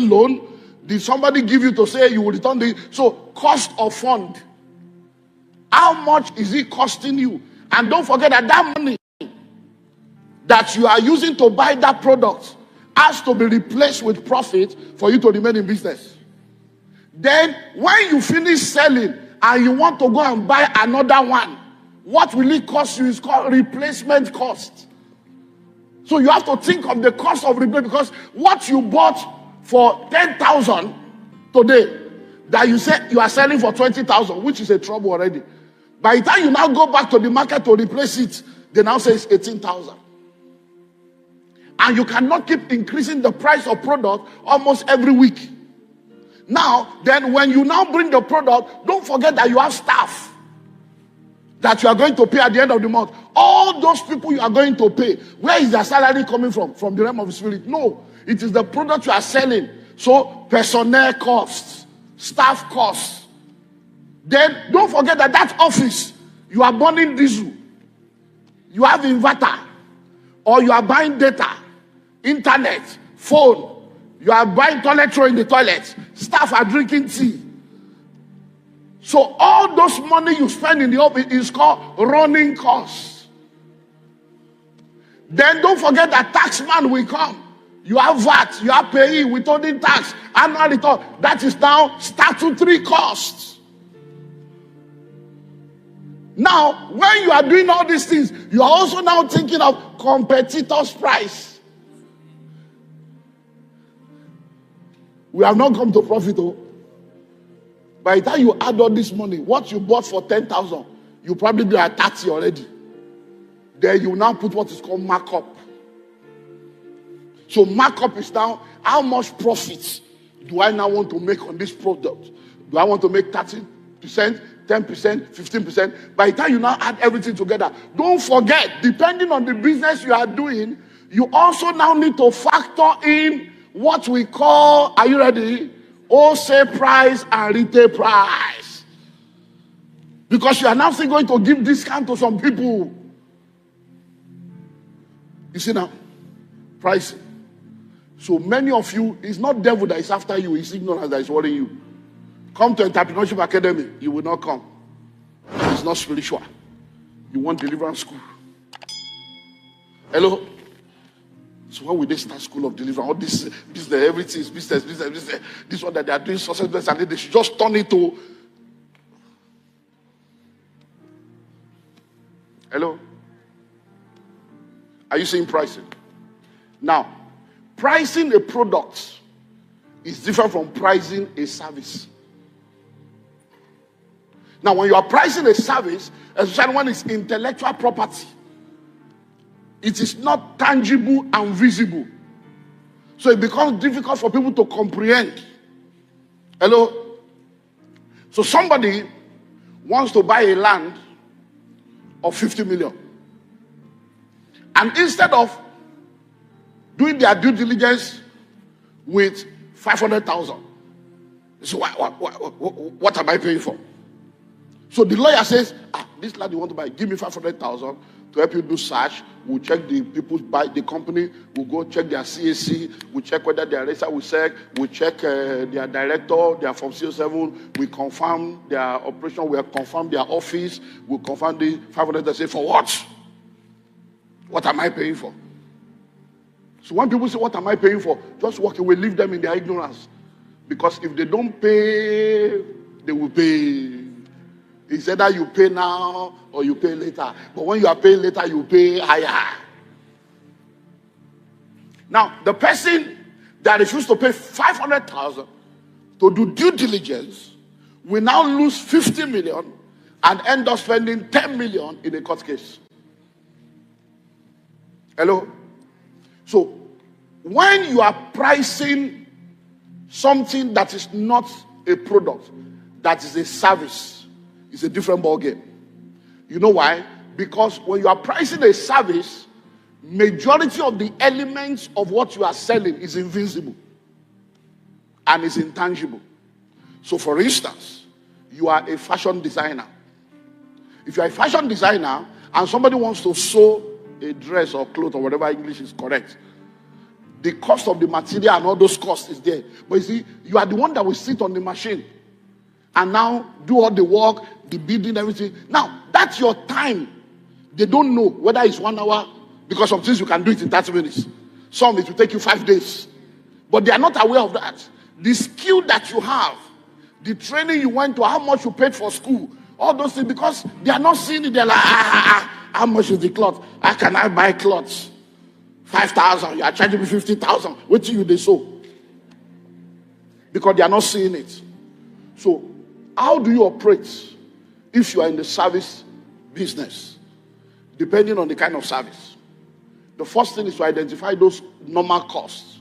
personal loan? Did somebody give you to say you will return the... So, cost of fund. How much is it costing you? And don't forget that that money that you are using to buy that product has to be replaced with profit for you to remain in business. Then, when you finish selling and you want to go and buy another one, what will it cost you is called replacement cost. So you have to think of the cost of replacement, because what you bought for 10,000 today, that you say you are selling for 20,000, which is a trouble already. By the time you now go back to the market to replace it, they now say it's 18,000. And you cannot keep increasing the price of product almost every week. Now, then when you now bring the product, don't forget that you have staff that you are going to pay at the end of the month. All those people you are going to pay, where is their salary coming from? From the realm of the spirit? No, it is the product you are selling. So, personnel costs, staff costs. Then, don't forget that that office, you are burning diesel. You have inverter. Or you are buying data, internet, phone. You are buying toilet roll in the toilet. Staff are drinking tea. So all those money you spend in the office is called running costs. Then don't forget that taxman will come. You have VAT, you have payee, withholding tax, annual return. That is now statutory costs. Now, when you are doing all these things, you are also now thinking of competitors' price. We have not come to profit, oh. By the time you add all this money, what you bought for 10,000, you probably be at 30 already. Then you now put what is called markup. So markup is now how much profit do I now want to make on this product? Do I want to make 30%, 10%, 15%? By the time you now add everything together, don't forget, depending on the business you are doing, you also now need to factor in what we call, are you ready? Wholesale price and retail price. Because you are now still going to give discount to some people. You see now, pricing. So many of you, it's not devil that is after you, it's ignorance that is worrying you. Come to Entrepreneurship Academy, you will not come. It's not spiritual. You want deliverance school. Hello? So when will they start school of deliverance? All this business, everything is business. This one that they are doing success business, and they should just turn it to. Hello? Are you seeing pricing? Now, pricing a product is different from pricing a service. Now, when you are pricing a service, especially when it's intellectual property, it is not tangible and visible. So it becomes difficult for people to comprehend. Hello? So somebody wants to buy a land of 50 million. And instead of doing their due diligence with 500,000, so what am I paying for? So the lawyer says, this land you want to buy, give me 500,000 to help you do search. We'll check the people buy the company. We'll go check their CAC. We'll check whether they are registered with SEC. We'll check their director. They are from CO7. We confirm their operation. We have confirmed their office. We'll confirm the 500. They say, for what? What am I paying for? So when people say, what am I paying for? Just walk away. Leave them in their ignorance. Because if they don't pay, they will pay. It's either you pay now or you pay later. But when you are paying later, you pay higher. Now, the person that refused to pay 500,000 to do due diligence will now lose 50 million and end up spending 10 million in a court case. Hello? So, when you are pricing something that is not a product, that is a service, it's a different ballgame. You know why? Because when you are pricing a service, majority of the elements of what you are selling is invisible and is intangible. So for instance, you are a fashion designer. If you are a fashion designer and somebody wants to sew a dress or cloth or whatever English is correct, The cost of the material and all those costs is there. But you see, you are the one that will sit on the machine and now do all the work, the bidding, everything. Now, that's your time. They don't know whether it's 1 hour, because some things you can do it in 30 minutes. Some it will take you 5 days. But they are not aware of that. The skill that you have, the training you went to, how much you paid for school, all those things, because they are not seeing it. They're like, how much is the cloth? How can I buy clothes? 5,000. You are charging me 50,000. What do you they sow? Because they are not seeing it. So, how do you operate if you are in the service business? Depending on the kind of service. The first thing is to identify those normal costs.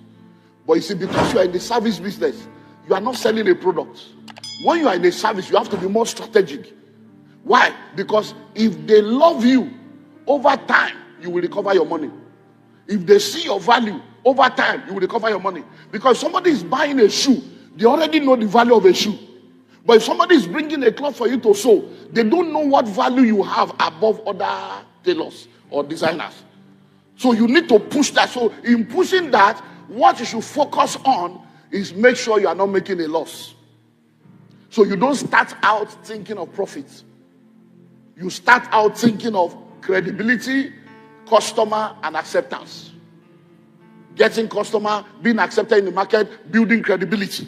But you see, because you are in the service business, you are not selling a product. When you are in a service, you have to be more strategic. Why? Because if they love you, over time, you will recover your money. If they see your value, over time, you will recover your money. Because somebody is buying a shoe, they already know the value of a shoe. But if somebody is bringing a cloth for you to sew, they don't know what value you have above other tailors or designers. So you need to push that. So in pushing that, what you should focus on is make sure you are not making a loss. So you don't start out thinking of profits. You start out thinking of credibility, customer, and acceptance. Getting customer, being accepted in the market, building credibility.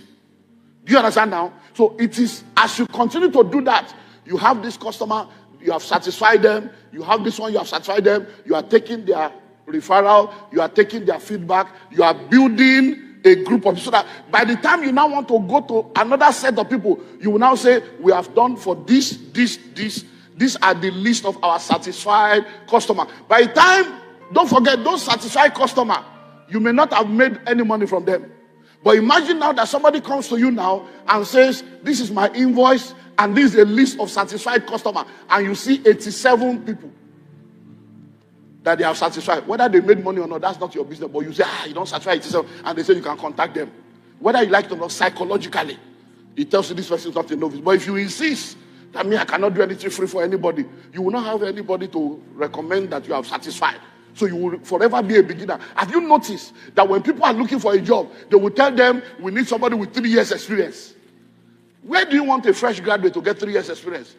Do you understand now? So it is, as you continue to do that, you have this customer, you have satisfied them, you have this one, you have satisfied them, you are taking their referral, you are taking their feedback, you are building a group of people, so that by the time you now want to go to another set of people, you will now say, we have done for this. These are the list of our satisfied customer. By the time, don't forget, those satisfied customer, you may not have made any money from them. But imagine now that somebody comes to you now and says, this is my invoice and this is a list of satisfied customer, and you see 87 people that they have satisfied. Whether they made money or not, that's not your business. But you say, you don't satisfy 87, and they say you can contact them. Whether you like it or not, psychologically, it tells you this person is not a novice. But if you insist that I cannot do anything free for anybody, you will not have anybody to recommend that you have satisfied. So you will forever be a beginner. Have you noticed that when people are looking for a job, they will tell them, we need somebody with 3 years experience? Where do you want a fresh graduate to get 3 years experience?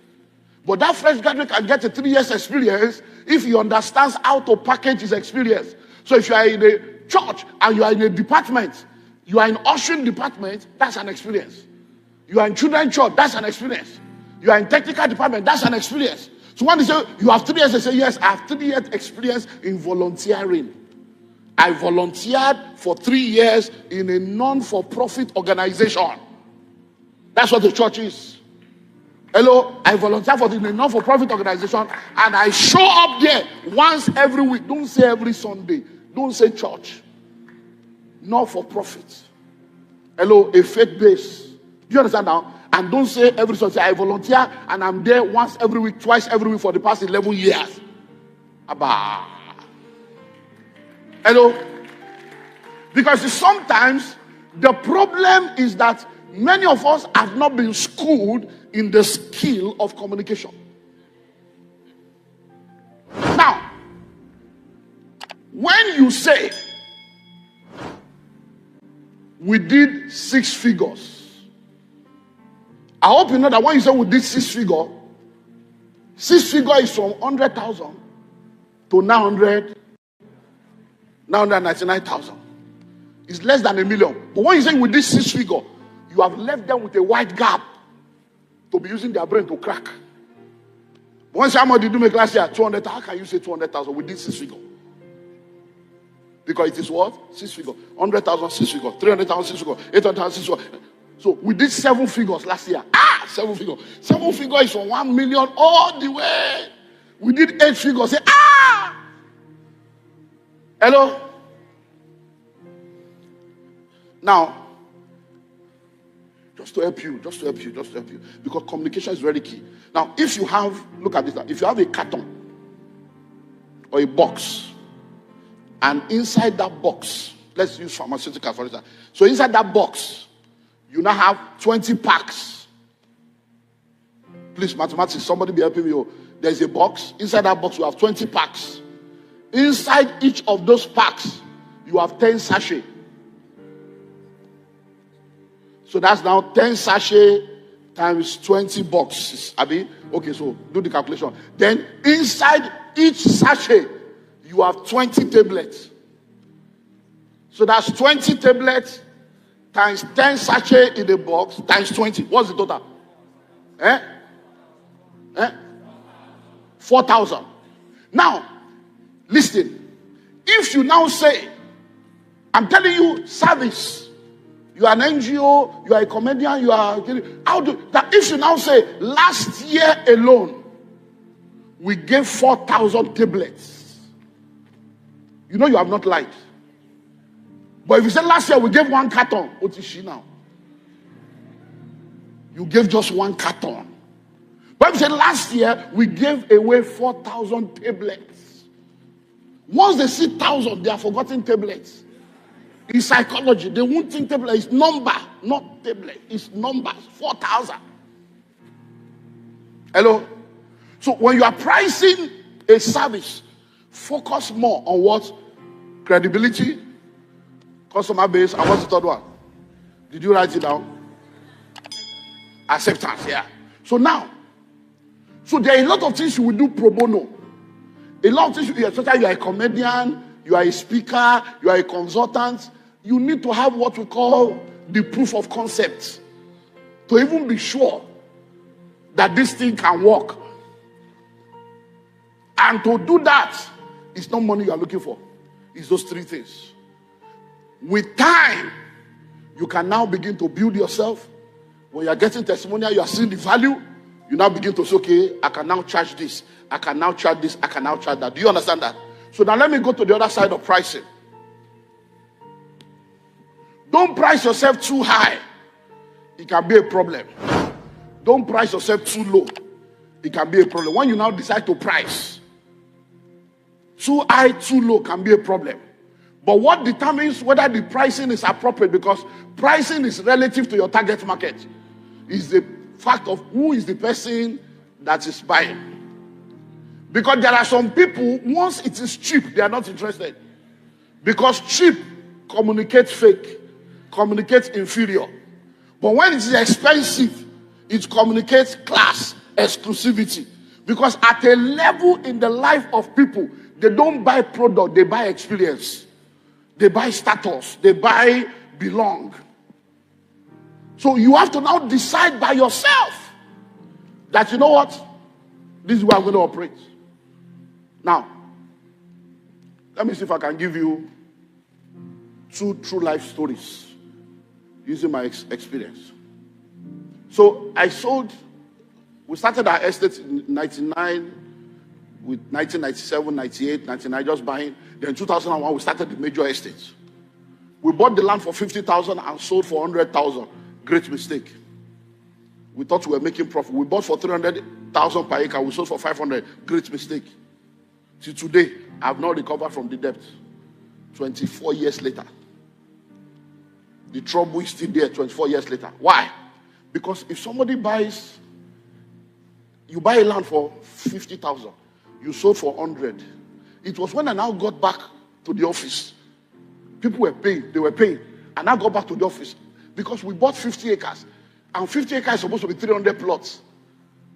But that fresh graduate can get a 3 years experience if he understands how to package his experience. So if you are in a church and you are in a department, you are in ushering department, that's an experience. You are in children's church, that's an experience. You are in technical department, that's an experience. So when they say, you have 3 years, they say, yes, I have 3 years experience in volunteering. I volunteered for 3 years in a non-for-profit organization. That's what the church is. Hello, I volunteer for a non-for-profit organization, and I show up there once every week. Don't say every Sunday. Don't say church. Not-for-profit. Hello, a faith base. Do you understand now? And don't say every Sunday, I volunteer and I'm there once every week, twice every week for the past 11 years. Abba. Hello? Because sometimes the problem is that many of us have not been schooled in the skill of communication. Now, when you say, we did 6 figures, I hope you know that when you say we did 6 figure is from 100,000 to 999,000. It's less than $1 million. But when you say we did 6 figure, you have left them with a wide gap to be using their brain to crack. But when someone did you make last year 200,000, how can you say 200,000? We did 6 figure. Because it is what? 6 figure. 100,000, 6 figure. 300,000, 6 figure. 800,000, 6 figure. So we did 7 figures last year. 7 figures. 7 figures is from 1 million all the way. We did 8 figures. Say, Hello? Now, just to help you. Because communication is very key. Now, if you have, look at this now. If you have a carton or a box, and inside that box, let's use pharmaceuticals for instance. So inside that box, you now have 20 packs. Please, mathematics, somebody be helping me. There's a box. Inside that box, you have 20 packs. Inside each of those packs, you have 10 sachet. So that's now 10 sachet times 20 boxes. Abi? Okay, so do the calculation. Then inside each sachet, you have 20 tablets. So that's 20 tablets times 10 sachet in the box times 20. What's the total? 4,000. Now, listen. If you now say, I'm telling you, service. You are an NGO, you are a comedian, you are... That if you now say, last year alone, we gave 4,000 tablets. You know you have not lied. But if you say last year we gave 1 carton, what is she now? You gave just 1 carton. But if you say last year we gave away 4,000 tablets. Once they see 1,000, they are forgotten tablets. In psychology, they won't think tablet. It's number, not tablet. It's numbers. 4,000. Hello? So when you are pricing a service, focus more on what? Credibility, customer base, and what's the third one? Did you write it down? Acceptance, yeah. So now, there are a lot of things you will do pro bono. A lot of things, especially you are a comedian, you are a speaker, you are a consultant. You need to have what we call the proof of concept to even be sure that this thing can work. And to do that, it's not money you are looking for. It's those 3 things. With time, you can now begin to build yourself. When you are getting testimonial, you are seeing the value. You now begin to say, okay, I can now charge this. I can now charge this. I can now charge that. Do you understand that? So now let me go to the other side of pricing. Don't price yourself too high. It can be a problem. Don't price yourself too low. It can be a problem. When you now decide to price, too high, too low can be a problem. But what determines whether the pricing is appropriate, because pricing is relative to your target market, is the fact of who is the person that is buying. Because there are some people, once it is cheap, they are not interested. Because cheap communicates fake, communicates inferior. But when it is expensive, it communicates class, exclusivity. Because at a level in the life of people, they don't buy product, they buy experience. They buy status, they buy belong. So you have to now decide by yourself that, you know what, this is where I'm going to operate. Now, let me see if I can give you 2 true life stories using my experience. So we started our estate in 99, with 1997, 98, 99, just buying. Then in 2001, we started the major estates. We bought the land for 50,000 and sold for 100,000. Great mistake. We thought we were making profit. We bought for 300,000 per acre. We sold for 500. Great mistake. Till today, I have not recovered from the debt. 24 years later. The trouble is still there 24 years later. Why? Because if somebody buys, you buy a land for 50,000, you sold for 100. It was when I now got back to the office. People were paying, they were paying. And I got back to the office because we bought 50 acres. And 50 acres is supposed to be 300 plots.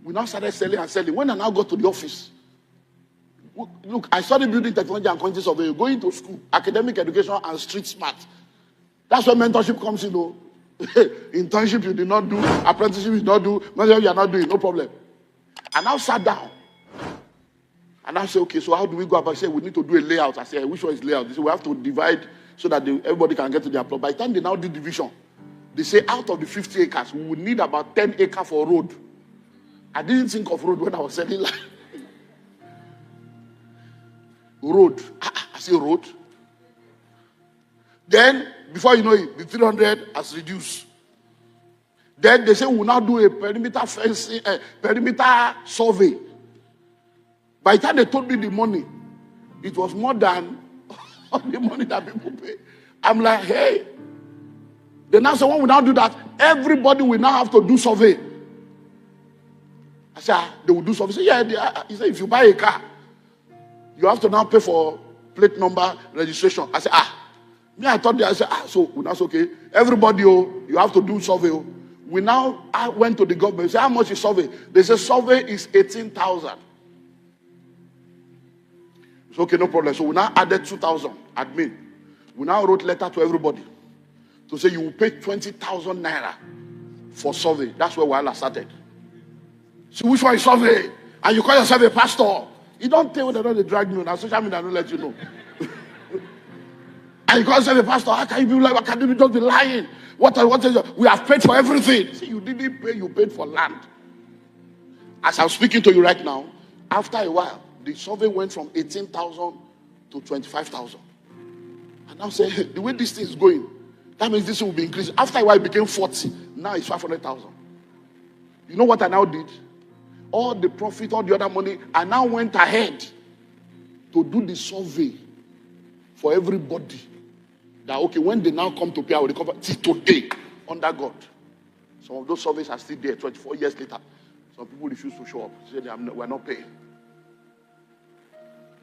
We now started selling and selling. When I now got to the office, look, I studied building technology and quantity survey, going to school, academic education and street smart. That's where mentorship comes in. Internship you did not do, apprenticeship you did not do, mentorship you are not doing, no problem. I now sat down. And I said, okay, so how do we go about? I said, we need to do a layout. I said, which one is layout? They said, we have to divide so that everybody can get to their plot. By the time they now do division, they say out of the 50 acres, we would need about 10 acres for road. I didn't think of road when I was selling land. Road. I say road. Then, before you know it, the 300 has reduced. Then they say we'll now do a perimeter fencing, perimeter survey. By the time they told me the money, it was more than all the money that people pay. I'm like, hey. They now say, when we now do that, everybody will now have to do survey. I said, they will do survey. He said, yeah. He said, if you buy a car, you have to now pay for plate number registration. I said, Me, I thought I said, so that's okay. Everybody, you have to do survey. I went to the government. Say, how much is survey? They say survey is 18,000. It's okay, no problem. So we now added 2,000 admin. We now wrote letter to everybody to say you will pay 20,000 naira for survey. That's where Wahala started. So which one is survey? And you call yourself a pastor. You don't tell whether they drag me on social media. I don't let you know. And you call yourself a pastor. How can you be like? How can you just be lying? What is we have paid for everything. See, you didn't pay. You paid for land. As I'm speaking to you right now, after a while, the survey went from 18,000 to 25,000. And now say, the way this thing is going, that means this will be increased. After a while, it became 40. Now it's 500,000. You know what I now did? All the profit, all the other money, I now went ahead to do the survey for everybody. That, okay, when they now come to pay, I will recover today under God. Some of those surveys are still there 24 years later. Some people refuse to show up. Say we're not paying.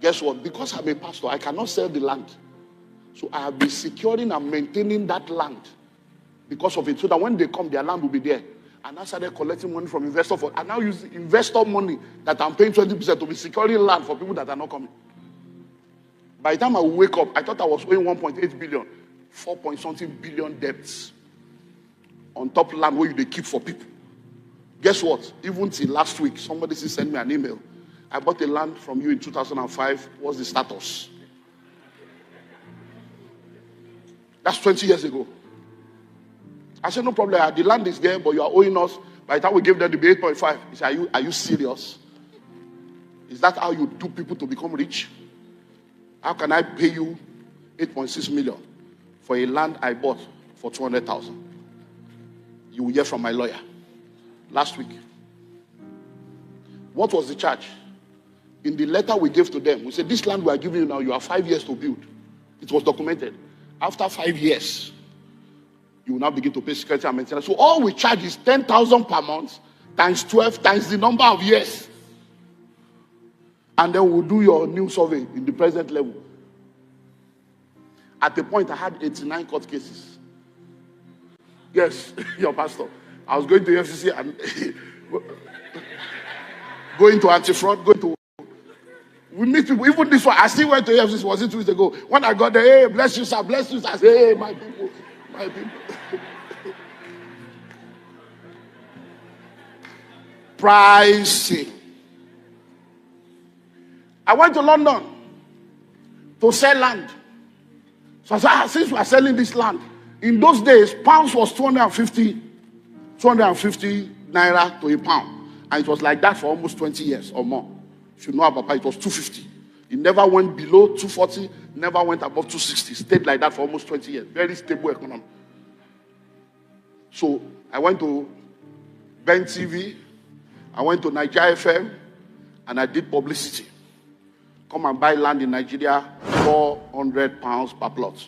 Guess what? Because I'm a pastor, I cannot sell the land. So I have been securing and maintaining that land because of it. So that when they come, their land will be there. And I started collecting money from investors. I now use the investor money that I'm paying 20% to be securing land for people that are not coming. By the time I wake up, I thought I was owing 1.8 billion, 4-point-something billion debts on top land where they keep for people. Guess what? Even till last week, somebody sent me an email. I bought a land from you in 2005. What's the status? That's 20 years ago. I said, no problem. The land is there, but you are owing us. By the time we gave them the 8.5, he said, are you serious? Is that how you do people to become rich? How can I pay you 8.6 million for a land I bought for 200,000? You will hear from my lawyer last week. What was the charge? In the letter we gave to them, we said, this land we are giving you now, you have 5 years to build. It was documented. After 5 years, you will now begin to pay security and maintenance. So all we charge is 10,000 per month times 12 times the number of years. And then we'll do your new survey in the present level. At the point, I had 89 court cases. Yes, your pastor. I was going to FCC and going to anti-fraud, we meet people. Even this one, I still went to FCC, was it 2 weeks ago? When I got there, hey, bless you, sir, bless you, sir. I said, hey, my people, my people. Pricing. I went to London to sell land. So I said, since we are selling this land, in those days, pounds was 250 naira to a pound. And it was like that for almost 20 years or more. If you know about it, was 250. It never went below 240, never went above 260. Stayed like that for almost 20 years. Very stable economy. So I went to Ben TV, I went to Nigeria FM, and I did publicity. Come and buy land in Nigeria, 400 pounds per plot.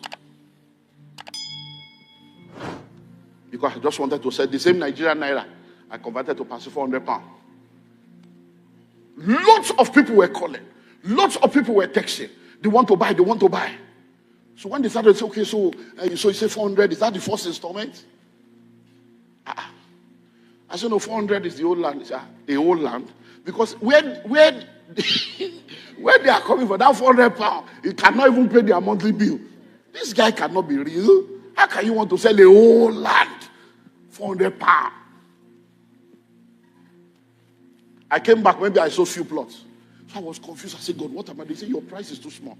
Because I just wanted to sell the same Nigerian naira I converted to pass 400 pounds. Lots of people were calling. Lots of people were texting. They want to buy, they want to buy. So when they started to say, okay, so you say 400, is that the first installment? I said, no, 400 is the old land. It's a old land. Because where they are coming for that 400 pounds, he cannot even pay their monthly bill. This guy cannot be real. How can you want to sell a whole land? 400 pounds. I came back, maybe I saw a few plots. So I was confused. I said, God, what am I doing? They say, your price is too small.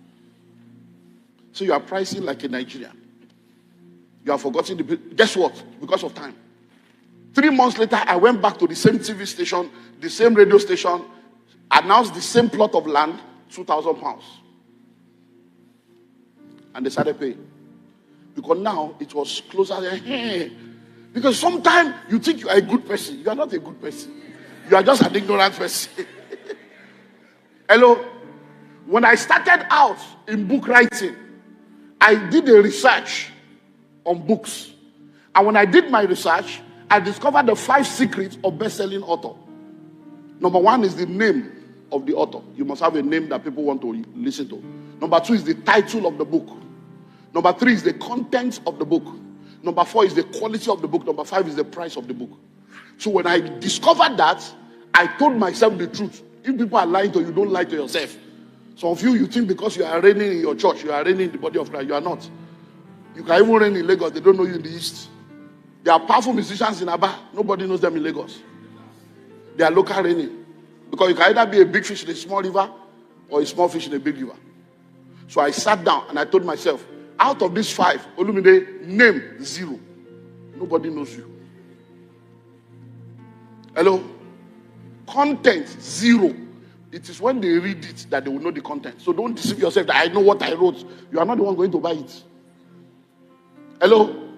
So you are pricing like a Nigerian. You have forgotten the... Guess what? Because of time. 3 months later, I went back to the same TV station, the same radio station, announced the same plot of land, 2,000 pounds. And they started paying. Because now it was closer than... Because sometimes you think you are a good person. You are not a good person. You are just an ignorant person. Hello? When I started out in book writing, I did a research on books. And when I did my research, I discovered the 5 secrets of best-selling author. Number 1 is the name of the author. You must have a name that people want to listen to. Number 2 is the title of the book. Number 3 is the content of the book. Number 4 is the quality of the book. Number 5 is the price of the book. So when I discovered that, I told myself the truth. If people are lying to you, don't lie to yourself. Some of you, you think because you are reigning in your church, you are reigning in the body of Christ. You are not. You can even reign in Lagos. They don't know you in the East. There are powerful musicians in Aba. Nobody knows them in Lagos. They are local reigning. Because you can either be a big fish in a small river or a small fish in a big river. So I sat down and I told myself, out of these 5, Olumide, name 0. Nobody knows you. Hello? Content 0. It is when they read it that they will know the content. So don't deceive yourself that I know what I wrote. You are not the one going to buy it. Hello?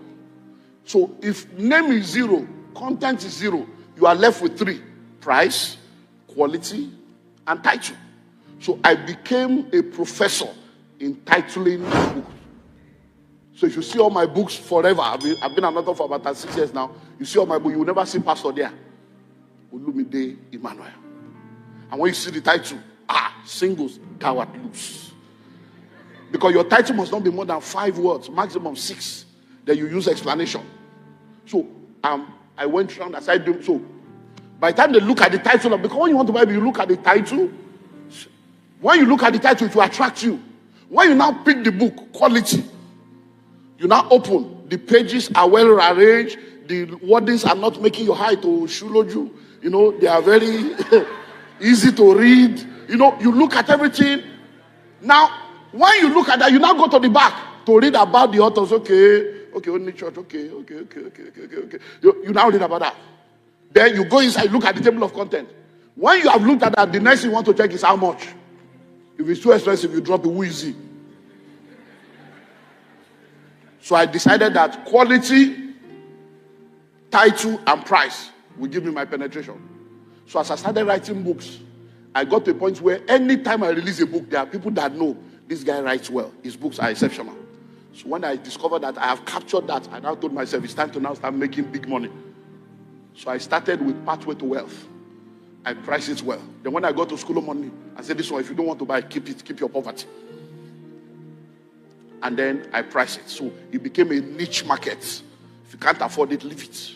So if name is 0, content is 0, you are left with 3. Price, quality, and title. So I became a professor in titling books. So if you see all my books forever, I've been an author for about 6 years now. You see all my books, you will never see pastor there. Olumide Emmanuel. And when you see the title, singles, thou art loose. Because your title must not be more than 5 words, maximum 6. Then you use explanation. So I went around as I do. So by the time they look at the title, because when you want to buy, you look at the title. When you look at the title, it will attract you. When you now pick the book, quality, you now open. The pages are well arranged. The wordings are not making your height to shuloju. You know, they are very easy to read. You know, you look at everything. Now, when you look at that, you now go to the back to read about the authors. Okay, only church. Okay. You now read about that. Then you go inside, look at the table of content. When you have looked at that, the next thing you want to check is how much. If it's too expensive, you drop it. Who is he? So I decided that quality, title, and price will give me my penetration. So as I started writing books, I got to a point where anytime I release a book, there are people that know this guy writes well. His books are exceptional. So when I discovered that I have captured that, I now told myself it's time to now start making big money. So I started with Pathway to Wealth. I priced it well. Then when I got to School of Money, I said, this one, if you don't want to buy it, keep it, keep your poverty. And then I priced it. So it became a niche market. If you can't afford it, leave it.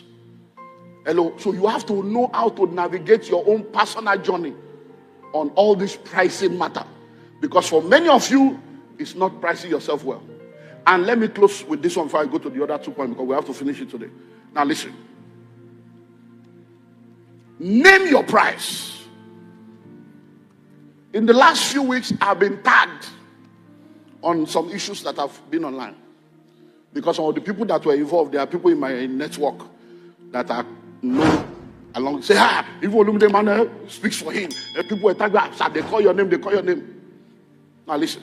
Hello. So you have to know how to navigate your own personal journey on all this pricing matter. Because for many of you, it's not pricing yourself well. And let me close with this one before I go to the other 2 points, because we have to finish it today. Now listen. Name your price. In the last few weeks, I've been tagged on some issues that have been online. Because some of the people that were involved, there are people in my network that are known along. Say, if Olumide Emmanuel speaks for him, people were tagged, they call your name, Now listen.